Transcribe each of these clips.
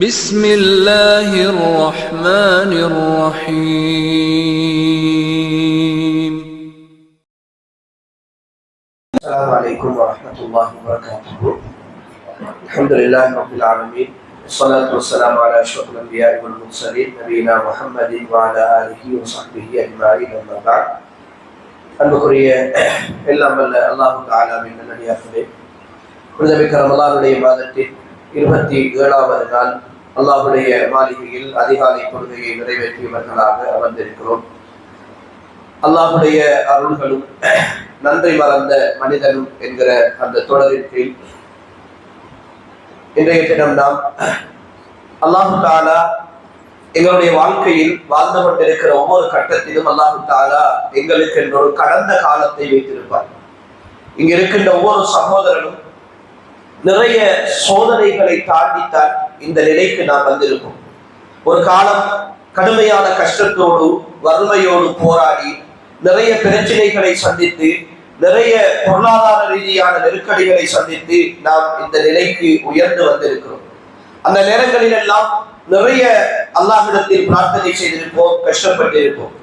بسم الله الرحمن الرحيم. السلام عليكم ورحمة الله وبركاته. الحمد لله رب العالمين، والصلاة والسلام على أشرف الأنبياء والمرسلين نبينا محمد وعلى آله وصحبه أجمعين. أما بعد. அன்புக்குரிய எல்லாம் வல்ல அல்லாஹு தஆலாவின் நல்லடியார்களே, புனிதமிக்க ரமலானுடைய மாதத்தின் 27வது நாள் அல்லாஹுடைய மாளிகையில் அதிகாலை தொழுகையை நிறைவேற்றியவர்களாக அமர்ந்திருக்கிறோம். அல்லாஹுடைய அருள்களும் நன்றி மறந்த மனிதனும் என்கிற அந்த தொடரின் கீழ் இன்றைய தினம் நாம் அல்லாஹு தஆலா எங்களுடைய வாழ்க்கையில் வாழ்ந்து கொண்டிருக்கிற ஒவ்வொரு கட்டத்திலும் அல்லாஹு தஆலா எங்களுக்கு என்ற ஒரு கடந்த காலத்தை வைத்திருப்பார். இங்க இருக்கின்ற ஒவ்வொரு சகோதரனும் நிறைய சோதனைகளை தாண்டித்தான் இந்த நிலைக்கு நாம் வந்திருக்கோம். ஒரு காலம் கடுமையான கஷ்டத்தோடு வறுமையோடு போராடி நிறைய பிரச்சனைகளை சந்தித்து நிறைய பொருளாதார ரீதியான நெருக்கடிகளை சந்தித்து நாம் இந்த நிலைக்கு உயர்ந்து வந்திருக்கிறோம். அந்த நேரங்களில் எல்லாம் நிறைய அல்லாஹ்விடத்தில் பிரார்த்தனை செய்திருப்போம், கஷ்டப்பட்டிருப்போம்.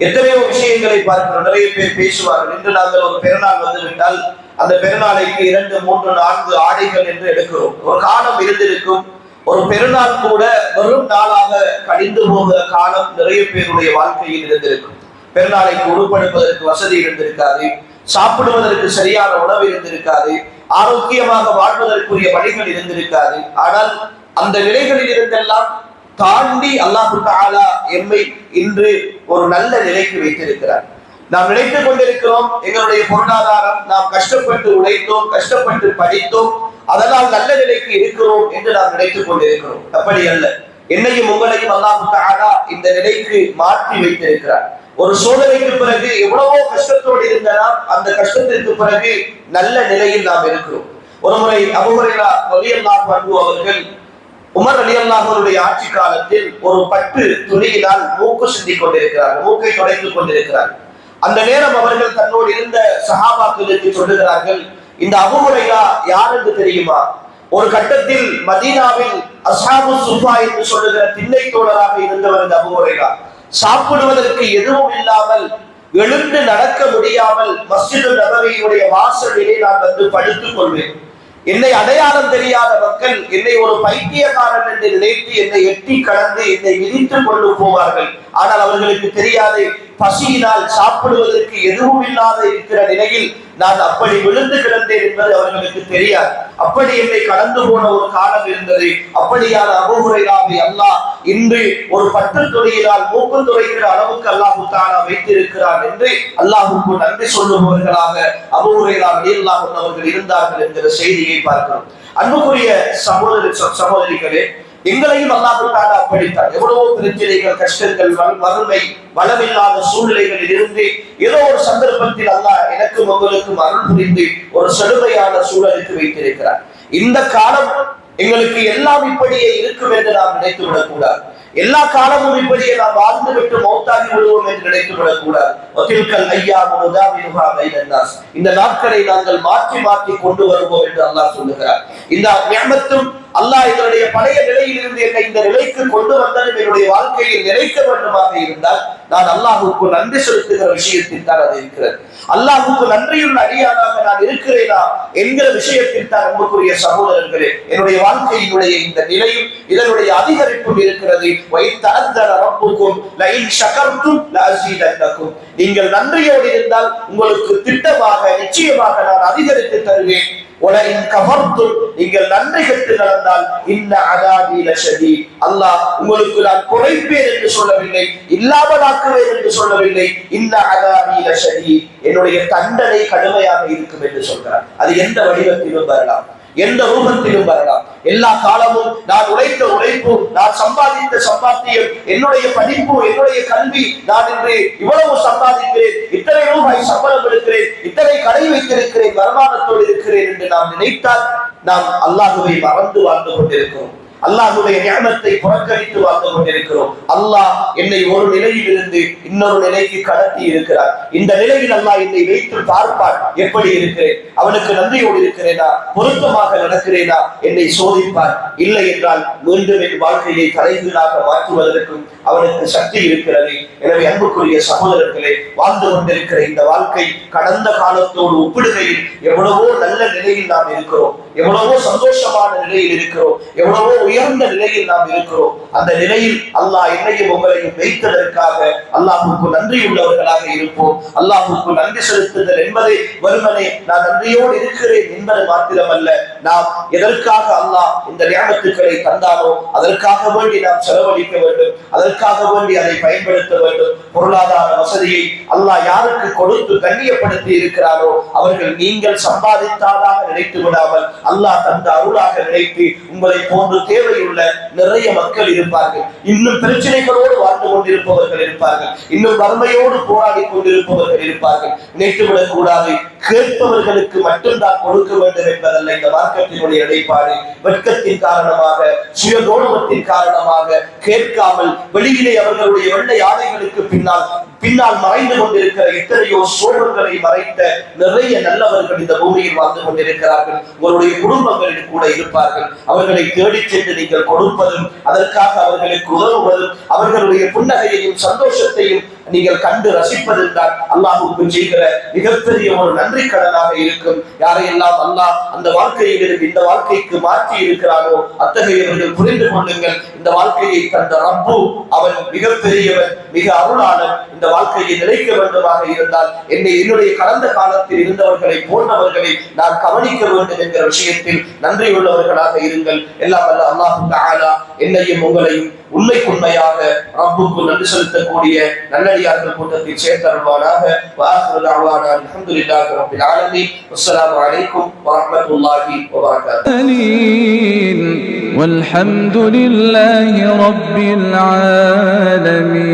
எத்தனையோ விஷயங்களை பார்க்கிறோம். நிறைய பேர் பேசுவார்கள், இன்று நாங்கள் ஒரு பெருநாள் வந்துவிட்டால் அந்த பெருநாளைக்கு 2, 3, 4 ஆடைகள் என்று எடுக்கிறோம். ஒரு காலம் இருந்திருக்கும், ஒரு பெருநாள் கூட வெறும் நாளாக கழிந்து போகிற காலம் நிறைய பேருடைய வாழ்க்கையில் இருந்திருக்கும். பெருநாளைக்கு உடுப்படுப்பதற்கு வசதி இருந்திருக்காது, சாப்பிடுவதற்கு சரியான உணவு இருந்திருக்காது, ஆரோக்கியமாக வாழ்வதற்குரிய வழிகள் இருந்திருக்காது. ஆனால் அந்த நிலைகளில் இருந்தெல்லாம் தாண்டி அல்லாஹு தஆலா எம்மை இன்று ஒரு நல்ல நிலைக்கு வைத்திருக்கிறார். நாம் நினைத்துக் கொண்டிருக்கிறோம் எங்களுடைய பொருளாதாரம், நாம் கஷ்டப்பட்டு உழைத்தோம், கஷ்டப்பட்டு படித்தோம், அதனால் நல்ல நிலைக்கு இருக்கிறோம் என்று நாம் நினைத்துக் கொண்டிருக்கிறோம். அப்படி அல்ல. என்னையும் உங்களையும் அல்லாஹு தஆலா இந்த நிலைக்கு மாற்றி வைத்திருக்கிறார். ஒரு சோதனைக்கு பிறகு எவ்வளவோ கஷ்டத்தோடு இருந்தனால் அந்த கஷ்டத்திற்கு பிறகு நல்ல நிலையில் நாம் இருக்கிறோம். ஒருமுறை அபூ ஹுரைரா ரலியல்லாஹு அன்ஹு அவர்கள் உமர் ரலியல்லாஹு அவருடைய ஆட்சி காலத்தில் ஒரு பட்டு துணியினால் மூக்கு சிந்திக் கொண்டிருக்கிறார், மூக்கை துடைத்துக் கொண்டிருக்கிறார். அந்த நேரம் அவர்கள் தன்னோடு இருந்த சஹாபாக்களுக்கு சொல்லுகிறார்கள், இந்த அபூ ஹுரைரா யார் என்று தெரியுமா? ஒரு கட்டத்தில் மதீனாவில் அஸ்ஹாபு சுஃபா என்று சொல்லுகிற திண்ணை தோழராக இருந்தவர் இந்த அபூ ஹுரைரா. சாப்பிடுவதற்கு எதுவும் இல்லாமல், எழுந்து நடக்க முடியாமல் மஸ்ஜிது நபவியுடைய வாசலிலே நான் வந்து படுத்துக் கொள்வேன். என்னை அடையாளம் தெரியாத மக்கள் என்னை ஒரு பைத்தியக்காரன் என்று நினைத்து என்னை எட்டி கடந்து என்னை மிதித்துக் கொண்டு போவார்கள். ஆனால் அவர்களுக்கு தெரியாது, பசியினால் சாப்பிடுவதற்கு எதுவும் இல்லாத இருக்கிற நிலையில் நான் அப்படி விழுந்து கிடந்தேன் என்பது அவர்களுக்கு தெரியாது. அப்படி என்னை கடந்து போன ஒரு காலம் இருந்தது. அப்படியான அபூ ஹுரைராவை அல்லாஹ் இன்று ஒரு பட்டு துணியினால் மூக்கு துடைக்கிற அளவுக்கு அல்லாஹு தஆலா வைத்திருக்கிறார் என்று அல்லாஹுக்கு நன்றி சொல்லுபவர்களாக அபூ ஹுரைரா ரலியல்லாஹு அன்ஹு அவர்கள் இருந்தார்கள் என்கிற செய்தியை பார்க்கிறோம். அன்புக்குரிய சகோதரிகளே, எங்களையும் அல்லாஹ் தஆலா அப்படித்தான். எவ்வளவோ பிரச்சனைகள், கஷ்டங்கள், வறுமை, வளமில்லாத சூழ்நிலைகளில் இருந்து ஏதோ ஒரு சந்தர்ப்பத்தில் அல்லாஹ் எனக்கும் உங்களுக்கும் அருள் புரிந்து ஒரு செழுமையான சூழலுக்கு வைத்திருக்கிறார். இந்த காலம் எங்களுக்கு எல்லாம் இப்படியே இருக்கும் என்று நாம் நினைத்து விடக்கூடாது. எல்லா காலமும் இப்படியே நாம் வாழ்ந்து விட்டு மௌத்தாகி விடுவோம் என்று நினைத்து விடக்கூடாது. இந்த நாட்களை நாங்கள் மாற்றி மாற்றி கொண்டு வருவோம் என்று அல்லாஹ் சொல்லுகிறார். இந்த நிஅமத்தும் அல்லாஹ் எங்களுடைய பழைய நிலையில் இருந்து என்னை இந்த நிலைக்கு கொண்டு வந்ததும் என்னுடைய வாழ்க்கையில் நிலைக்க வேண்டுமாக இருந்தால் நான் அல்லாஹுக்கு நன்றி செலுத்துகிற விஷயத்தில் தான் அது இருக்கிறது. அல்லாஹுக்கு நன்றியுள்ள அடியானாக நான் இருக்கிறேனா என்கிற விஷயத்தில் தான் அன்புக்குரிய சகோதரர்களே என்னுடைய வாழ்க்கையினுடைய இந்த நிலையும் இதனுடைய அதிகரிப்பும் இருக்கிறது. நீங்கள் நன்றியோடு இருந்தால் உங்களுக்கு திட்டமாக நிச்சயமாக நான் அதிகரித்து தருவேன். நீங்கள் நன்றி கெட்டு நடந்தால் அல்லாஹ் உங்களுக்கு நான் குறைப்பேன் என்று சொல்லவில்லை, இல்லாமலாக்குவேன் என்று சொல்லவில்லை. என்னுடைய தண்டனை கடுமையாக இருக்கும் என்று சொல்கிறார். அது எந்த வடிவத்திலும் வரலாம், எந்த ரூபத்திலும் வரலாம். எல்லா காலமும் நான் உழைத்த உழைப்பு, நான் சம்பாதித்த சம்பாத்தியம், என்னுடைய படிப்பு, என்னுடைய கல்வி, நான் இன்று இவ்வளவு சம்பாதிக்கிறேன், இத்தனை ரூபாய் சம்பளம் எடுக்கிறேன், இத்தனை கடை வைத்திருக்கிறேன், வருமானத்தோடு இருக்கிறேன் என்று நாம் நினைத்தால் நாம் அல்லாஹுவை மறந்து வாழ்ந்து கொண்டிருக்கிறோம். அல்லாஹ்வுடைய நியமத்தை புறக்கணித்து வாழ்ந்து கொண்டிருக்கிறோம். அல்லாஹ் என்னை ஒரு நிலையில் இருந்து இன்னொரு நிலைக்கு கடத்தி இருக்கிறார். இந்த நிலையில் அல்லாஹ் என்னை வைத்து பார்ப்பார், எப்படி இருக்கிறேன், அவனுக்கு நன்றியோடு இருக்கிறேனா, பொருத்தமாக நடக்கிறேனா, என்னை சோதிப்பார். இல்லை என்றால் மீண்டும் என் வாழ்க்கையை தலைகீழாக மாற்றுவதற்கும் அவனுக்கு சக்தி இருக்கிறது. எனவே அன்புக்குரிய சகோதரர்களே, வாழ்ந்து கொண்டிருக்கிற இந்த வாழ்க்கை கடந்த காலத்தோடு ஒப்பிடுகையில் எவ்வளவோ நல்ல நிலையில் நாம் இருக்கிறோம், எவ்வளவோ சந்தோஷமான நிலையில் இருக்கிறோம், எவ்வளவோ உயர்ந்த நிலையில் நாம் இருக்கிறோம். அந்த நிலையில் அல்லாஹ் என்னையும் உங்களையும் வைத்ததற்காக அல்லாஹ்வுக்கு நன்றி உள்ளவர்களாக இருப்போம். அல்லாஹ்வுக்கு நன்றி செலுத்துதல் என்பதை வெறுமனே நான் நன்றியோடு இருக்கிறேன் என்பது மாத்திரமல்ல, நாம் எதற்காக அல்லாஹ் இந்த நியமத்துக்களை தந்தானோ அதற்காக வேண்டி நாம் செலவழிக்க வேண்டும், அதற்காக வேண்டி அதை பயன்படுத்த வேண்டும். பொருளாதார வசதியை அல்லாஹ் யாருக்கு கொடுத்து கண்ணியப்படுத்தி இருக்கிறாரோ அவர்கள் நீங்கள் சம்பாதித்தாதாக நினைத்து விடாமல் அல்லாஹ் தந்த அருளாக நினைத்து, உங்களை போன்று தேவையுள்ள நிறைய மக்கள் இருப்பார்கள், இன்னும் பிரச்சனைகளோடு வாழ்ந்து கொண்டிருப்பவர்கள் இருப்பார்கள், இன்னும் வறுமையோடு போராடி கொண்டிருப்பவர்கள் இருப்பார்கள். நினைத்துவிடக் கூடாது கேட்பவர்களுக்கு மட்டும்தான் கொடுக்க வேண்டும் என்பதல்ல இந்த மார்க்கத்தினுடைய நிலைப்பாடு. வெட்கத்தின் காரணமாக, சுயகௌரவத்தின் காரணமாக கேட்காமல் வெளியிலே அவர்களுடைய வெள்ளை ஆடைகளுக்கு பின்னால் மறைந்து கொண்டிருக்கிற எத்தனையோ சோழர்களை மறைத்த நிறைய நல்லவர்கள் இந்த பூமியில் வாழ்ந்து கொண்டிருக்கிறார்கள். உங்களுடைய குடும்பங்களில் கூட இருப்பார்கள். அவர்களை தேடிச் சென்று நீங்கள் கொடுப்பதும், அதற்காக அவர்களுக்கு உதவுவதும், அவர்களுடைய புன்னகையையும் சந்தோஷத்தையும் நீங்கள் கண்டு ரசிப்பதில் தான் அல்லாஹ்வுக்கு செய்கிற மிகப்பெரிய ஒரு நன்றி கடனாக இருக்கும். யாரையெல்லாம் அல்லாஹ் அந்த வாழ்க்கையில் இருந்து இந்த வாழ்க்கைக்கு மாற்றி இருக்கிறாரோ அத்தகையவர்கள் புரிந்து கொள்ளுங்கள், இந்த வாழ்க்கையை தந்த ரப்பு அவன் மிகப்பெரியவன், மிக அருளாளன். இந்த வாழ்க்கையை நிலைக்க வேண்டுமாக இருந்தால் என்னுடைய கடந்த காலத்தில் இருந்தவர்களை போன்றவர்களை நான் கவனிக்க வேண்டும் என்கிற விஷயத்தில் நன்றி உள்ளவர்களாக இருங்கள். எல்லாம் வல்ல அல்லாஹ் தஆலா என்னையும் உங்களையும் உண்மையாக ரப்புக்கு நன்றி செலுத்தக்கூடிய நல்லடியார்கள் கூட்டத்தில் சேர்த்தருள்வானாக. வஆகிரு தஅவானா அல்ஹம்துலில்லாஹி ரப்பில் ஆலமீன். வஸ்ஸலாமு அலைக்கும் வரஹ்மத்துல்லாஹி வபரகாத்துஹு. والحمد لله رب العالمين.